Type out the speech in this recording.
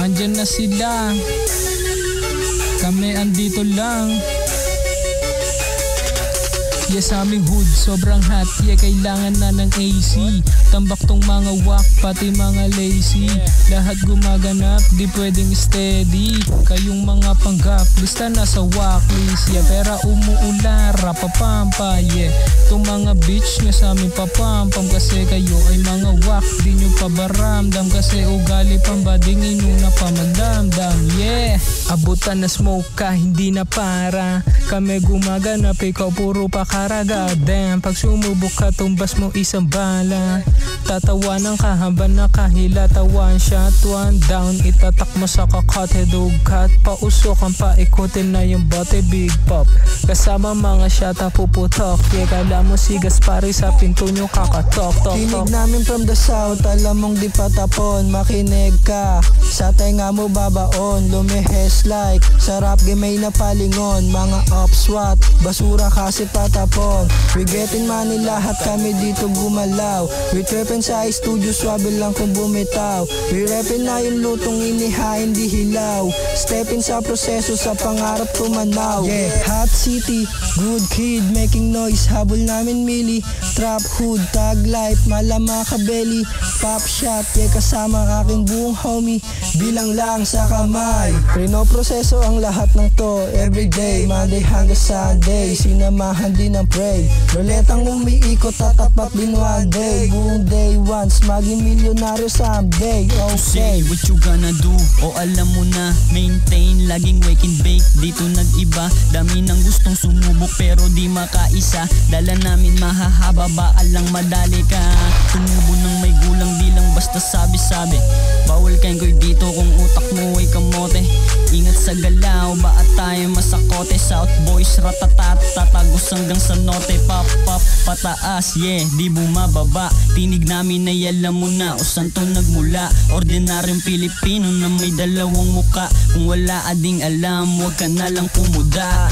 Andyan na sila, kami andito lang. Yes, aming hood, sobrang hot, yeah, kailangan na ng AC. Tambak tong mga wak, pati mga lazy. Lahat gumaganap, di pwedeng steady. Kayong mga panggap, lista na sa wacklist. Yeah, pera umuulan, rapapampa, yeah. Tong mga bitch nga sa amin papampam. Kasi kayo ay mga wak, di nyo pabaramdam. Kasi ugali pambading inuna pa magdamdam, yeah. Abutan na smoke ka, hindi na para. Kami gumaganap, ikaw puro pakaraga. Damn, pag sumubok ka, tumbas mo isang bala. Tatawanan ka habang nakahilatawan. Shot one down, itatak mo sa kakate dugkat. Pausokan pa, ikutin na yung bote big pop. Kasama mga shata puputok. Yeah, kala mo si Gaspari sa pinto nyo kakatok. Tinig namin from the south, alam mong di patapon. Makinig ka, sa tenga mo babaon. Lumihes like, sarap game ay napalingon. Mga upswat, basura kasi patapon. We getting money, lahat kami dito gumalaw. We trippin sa studio, swabe lang kung bumitaw. We reppin na yung lutong inihain di hilaw. Steppin sa proseso, sa pangarap tumanaw. Yeah, hot city, good kid, making noise. Habol namin mili, trap hood, tag life, malama ka belly. Pop shot, yeah, kasama ang aking buong homie. Bilang lang sa kamay, pinoproseso ang lahat ng to everyday, Monday hanggang Sunday. Sinamahan din ang pray, ruletang umiikot, tatapat din one day. Buong day once, maging milyonaryo someday. Okay, say what you gonna do, o alam mo na, maintain, laging wake and bake. Dito nag-iba, dami ng gustong sumubok pero di makaisa. Dala namin mahahaba, baal lang madali ka. Tumubo ng may gulang, di lang basta sabi-sabi. Bawal kayong koy dito kung utak mo ay kamote. Ingat sa galaw, ba at tayo masakote. South boys, ratatat, tatagos hanggang sa note. Pop, pop, pataas, yeah, di bumababa. Tinig namin ay alam mo na, o saan to nagmula. Ordinaryong Pilipino na may dalawang muka. Kung wala ading alam, huwag ka na lang pumuda.